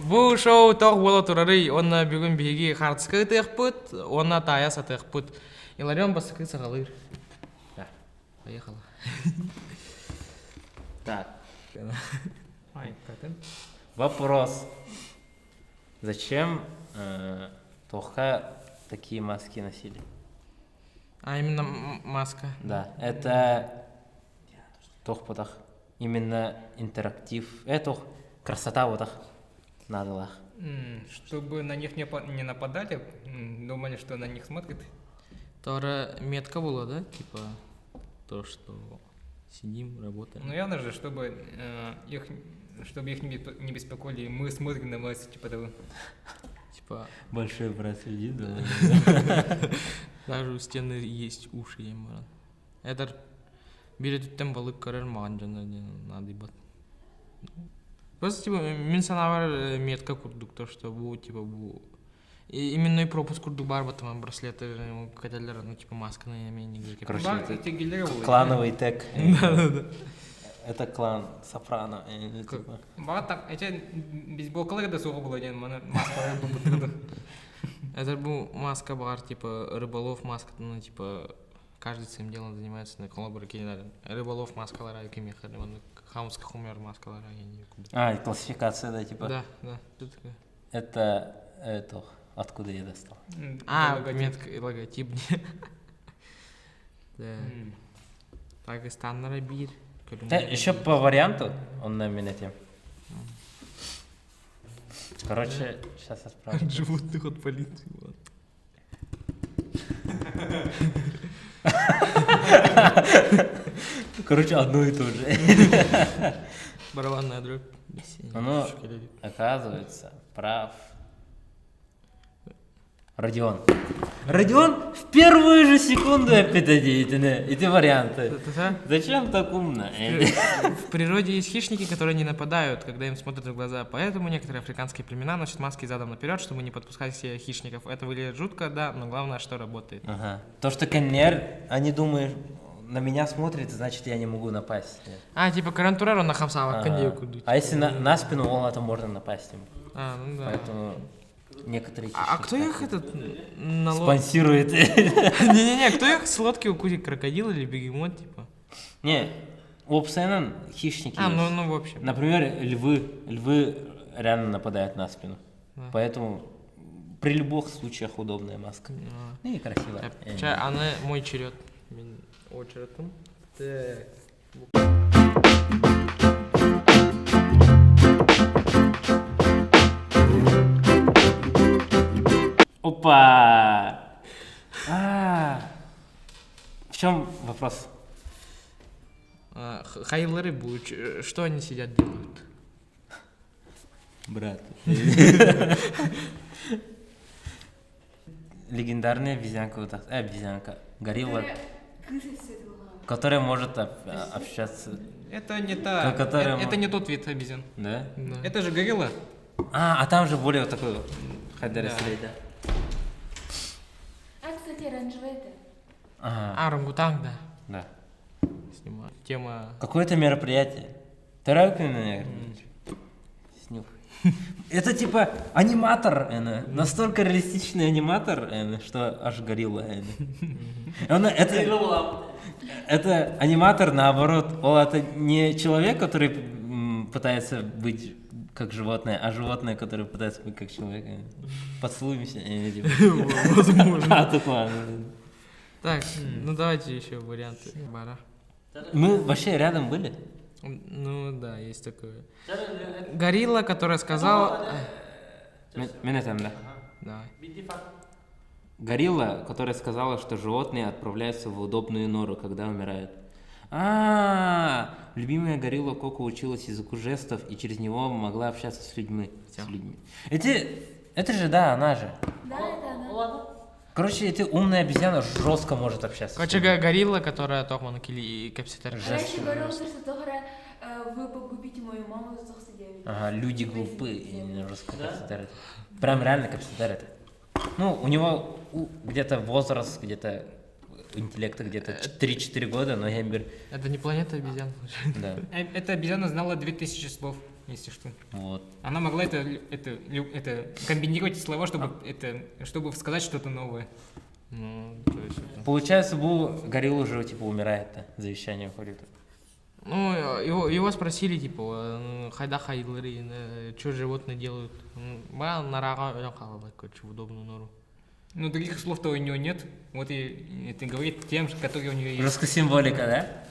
Бұл шоу тоқ бола тұрары, онна бүгін беге қартысқы тұқпыт, онна тая сатықпыт. Иларион басықы сағалыр. Да, поехала. Так. Вопрос. Зачем Тоха такие маски носили? А именно маска? Да, это Тохпатах. Именно интерактив. Это красота вот так надо. Чтобы на них не нападали, думали, что на них смотрят. Тора метка была, да? Типа то, что сидим, работаем. Ну явно же, чтобы их не беспокоили, мы смотрим на вас, типа того. Типа... Большой брат сидит, да? Даже у стены есть уши, я моран. Это берет тем балык карар манджана, надо ебать. Просто типа мен санавар метка курдук, то что был типа был. Именно и пропуск курдук бар батаман браслеты, каталера, ну типа маска на имени. Короче, это клановый тег. Да. Это клан Сопрано. Бара так, эти бейсболкалар да суға было, маска был. Это был маска бар, типа рыболов маска, ну типа каждый своим делом занимается на коллабораке. Рыболов маскалара, кемеха, хаумска хумер маскалара. А, классификация, да, типа? Да. Это откуда я достал? Метка и логотип. Да. Пакистан нарабир. Еще по варианту он на минуте. Короче, сейчас я справлюсь. От животных от полиции. Короче, одно и то же. Барабанная дробь. Ну, оказывается, прав Родион. Родион в первую же секунду опять эти варианты. Зачем так умно? В природе есть хищники, которые не нападают, когда им смотрят в глаза. Поэтому некоторые африканские племена носят маски задом наперед, чтобы не подпускать себе хищников. Это выглядит жутко, да, но главное, что работает. Ага. То, что коннер, они думают, на меня смотрит, значит, я не могу напасть. Типа карантурару на хамсава кондейку. А если на спину, он это можно напасть ему. Ну да. Поэтому некоторые хищники... А кто их спонсирует? Не-не-не, кто их с лодки укусит? Крокодил или бегемот, типа? Не, у Псайнан хищники есть. Ну в общем. Например, львы реально нападают на спину. Да. Поэтому при любых случаях удобная маска. Ну и красивая. Она мой черед. Очередом. Так. Опа! В чем вопрос? Хайлеры будут. Что они сидят делают? Брат. Легендарная обезьянка, вот так. Обезьянка. Горилла. Которая может общаться. Это не та. Это не тот вид обезьян. Да? Это же горилла. А там же более вот такой хадересрей, да. Кстати, оранжевый это. Орангутанг, да. Да. Снимаю. Тема... Какое-то мероприятие. Тарелка на снюх. Это типа аниматор, настолько реалистичный аниматор, что аж горилла. Это аниматор, наоборот, это не человек, который пытается быть как животное, а животное, которое пытается быть как человек. Поцелуемся. Возможно. Так, ну давайте еще варианты. Мы вообще рядом были? Ну да, есть такое. Горилла, которая сказала... Минутам, да? Да. Горилла, которая сказала, что животные отправляются в удобную нору, когда умирают. Любимая горилла Коко училась языку жестов и через него могла общаться с людьми. Это же, да, она же. Да, это она. Короче, эта умная обезьяна жестко может общаться. Короче, горилла, которая тохман и капситер. Раньше говорил, что Тохара, вы погубите мою маму за 109. Ага, люди глупые. Да? Прям реально капситер это. Ну, у него где-то возраст, где-то интеллекта где-то 3-4 года, но я говорю, Это не планета обезьян? да, Эта обезьяна знала 2000 слов, если что. вот. Она могла это комбинировать слова, чтобы сказать что-то новое. Ну, то есть... это- Получается, горилла уже, типа, умирает-то, завещание уходит. Ну, его спросили, типа, хайда хайлары, что животные делают? Ба, нарага, короче, в удобную нору. Но других слов-то у нее нет. Вот и это говорит тем, которые у нее есть. Русская символика, да?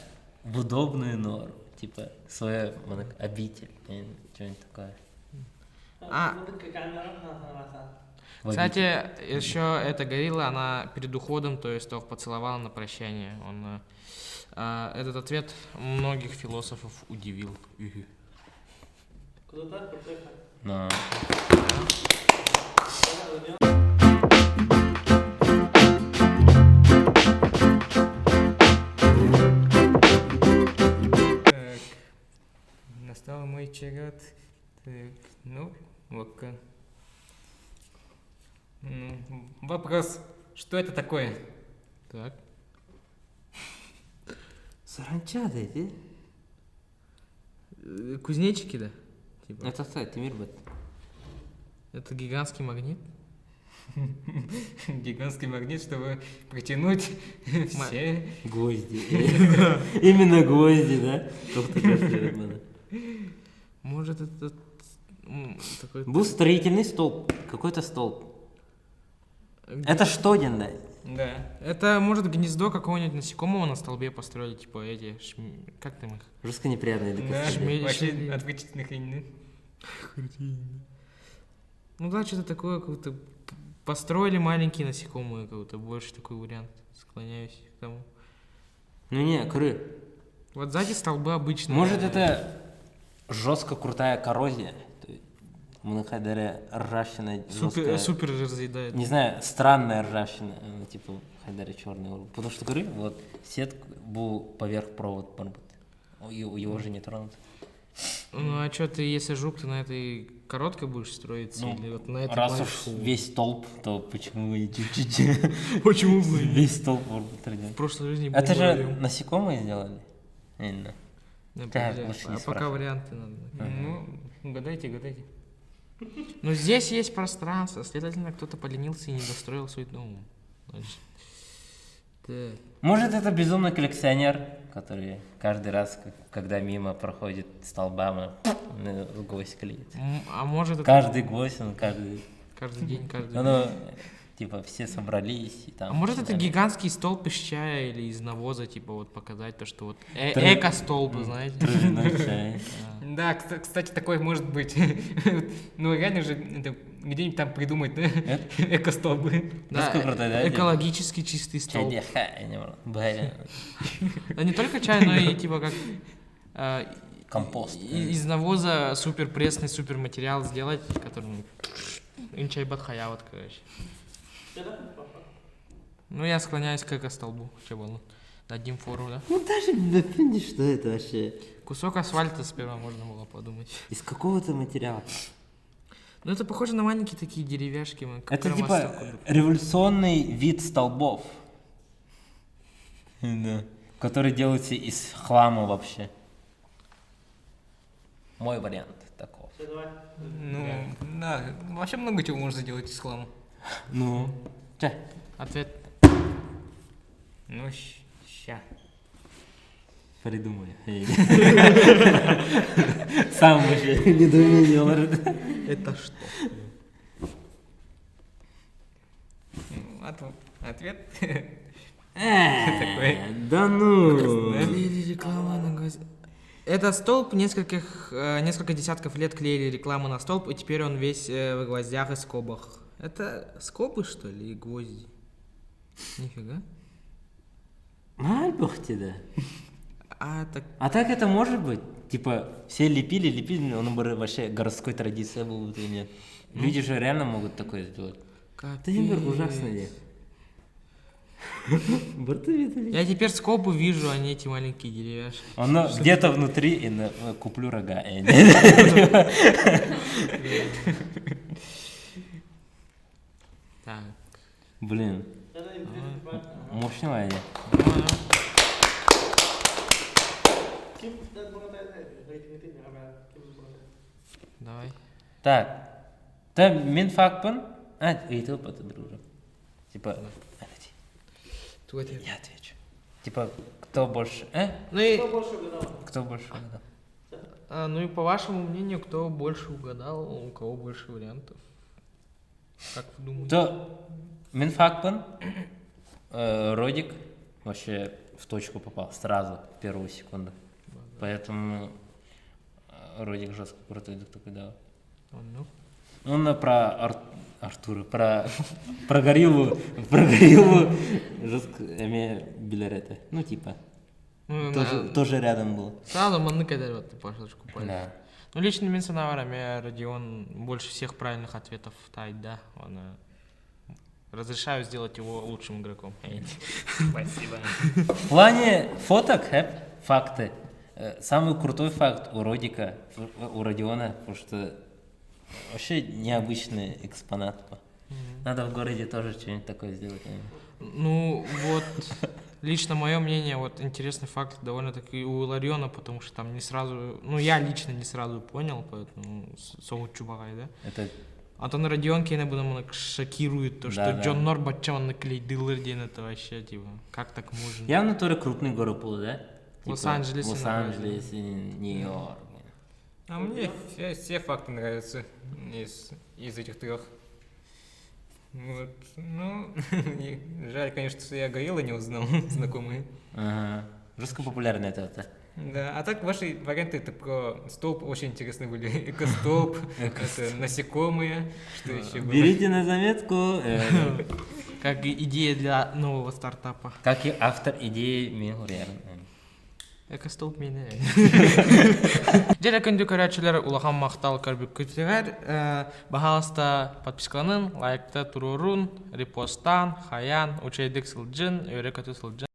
В удобную нору. Типа, своя обитель. Что-нибудь такое. А, кстати, еще эта горилла, она перед уходом, то есть его поцеловала на прощание. Этот ответ многих философов удивил. Но... Так, настал мой черед. Так, ну, вот-ка. Вопрос, что это такое? Так. Саранча, да, иди. Кузнечики, да? Типа. Это что, Тимир бот? Это гигантский магнит? Гигантский магнит, чтобы притянуть все. Гвозди. Именно гвозди, да? Может, это такой... Был строительный столб. Какой-то столб. Это что, Динда? Да. Это, может, гнездо какого-нибудь насекомого на столбе построили, типа эти... Как там их? Жестко неприятные Да, Шмель- вообще шмель. отвратительные хрени. Ну да, что-то такое, как-то построили маленькие насекомые, как-то больше такой вариант. Склоняюсь к тому. Ну не, кры. Вот сзади столбы обычные. Может, это жестко крутая коррозия? Много ржавчина жесткая. Супер разъедает. Не знаю, странная ржавчина. Типа, хайдаре черный. Потому что, говорю, вот сетка был поверх провод, может быть. Его же не тронут. Ну а что ты, если жук, ты на этой короткой будешь строиться? Ну, или вот на этой раз уж большой? весь столб, то почему и чуть-чуть? Почему бы? Весь столб может быть В труднее. прошлой жизни был Это же муравьем. насекомые сделали? Именно. Да, Да, подожди, лучше не пока спрашивай. варианты надо. Ну, гадайте. Но здесь есть пространство, следовательно, кто-то поленился и не достроил свой дом. Значит, так. Может, это безумный коллекционер, который каждый раз, когда мимо проходит столбами, гвоздь клеит. А может это Каждый гвоздь, он каждый... каждый день, каждый день. Оно, типа, все собрались и там... А может это считали. гигантский столб из чая или из навоза, типа вот показать то, что вот Тр- эко-столбы, знаете? Травяной чай. Да, кстати, такое может быть. Ну, реально же это где-нибудь там придумать, да? Эко-столбы. Да, Насколько круто, да, экологически чистый столб. Блин. Да не только чай, но и типа как Компост. из навоза супер пресный супер материал сделать, который инчай бадхая вот, короче. Ну я склоняюсь к эко-столбу, че было. Дадим фору, да? Ну даже не понимаешь, что это вообще. Кусок асфальта сперва можно было подумать. Из какого-то материала. Ну это похоже на маленькие такие деревяшки. как Это типа Крамосток. революционный вид столбов. Да. Который делается из хлама вообще. Мой вариант таков. Ну, да, вообще много чего можно сделать из хлама. Ну. Че? Ответ. Ну, ща. Придумай. Сам вообще недоумение ложит. Это что? Ответ. Да ну. Клеили рекламу на газете. Это столб несколько десятков лет клеили рекламу на столб, и теперь он весь в гвоздях и скобах. Это скобы, что ли, и гвозди? Нифига. Альбахте, да. А так это может быть? Типа, все лепили, он бы вообще городской традицией был бы или нет? Люди же реально могут такое сделать. капец. Таймер ужасный. Я теперь скобы вижу, а не эти маленькие деревяшки. Оно где-то внутри, и куплю рога. Так. Блин. мощная идея. Нормально. Давай. Так. Да, мен факпын. Айтылып это, друже. Типа, Твой ответ. я отвечу. Типа, кто больше... Ну и, Кто больше угадал? ну и по вашему мнению, кто больше угадал, у кого больше вариантов? Как вы думаете? То мен факпын. Родик вообще в точку попал сразу, в первую секунду. Поэтому Родик жестко крутой такой дал. Ну, Он про Артура, про гориллу жестко билер это. Ну типа, ну, тоже рядом был. сразу маны кадар вот по шашку пальца. Да. Ну, лично мен санавар, Родион больше всех правильных ответов тает, да. Он, разрешаю сделать его лучшим игроком. Спасибо. В плане фоток, факты. Самый крутой факт у Родика, у Родиона, потому что вообще необычный экспонат. Надо в городе тоже что-нибудь такое сделать. Ну, вот, лично мое мнение, вот интересный факт довольно-таки у Лариона, потому что там не сразу, ну, я лично не сразу понял, поэтому Соу Чубагай, да? Это Антон Родион кейне bunu шокирует, то, что Да. Джон Нор Батчаван наклейдылыр ден, это вообще, типа, как так можно? явно тоже крупный город был, да? Лос-Анджелес и Лос-Анджелес и Нью-Йорк. А мне все факты нравятся из этих трех. Вот. Ну, и жаль, конечно, что я горилла не узнал, знакомые. Ага. Жестко популярный это. Да, а так ваши варианты это про столб очень интересные были. Экостолб, это насекомые, что еще было? Берите на заметку. Как идея для нового стартапа. Как и автор идеи Милриан. Экостолб мені. Жер күнді көрәтшілер улахан мақтал көрбік күтігер. Бағалыста подпискаланын, лайкта тұрурун, репосттан, хаян, учайдық сылджын, өрекаты сылджын.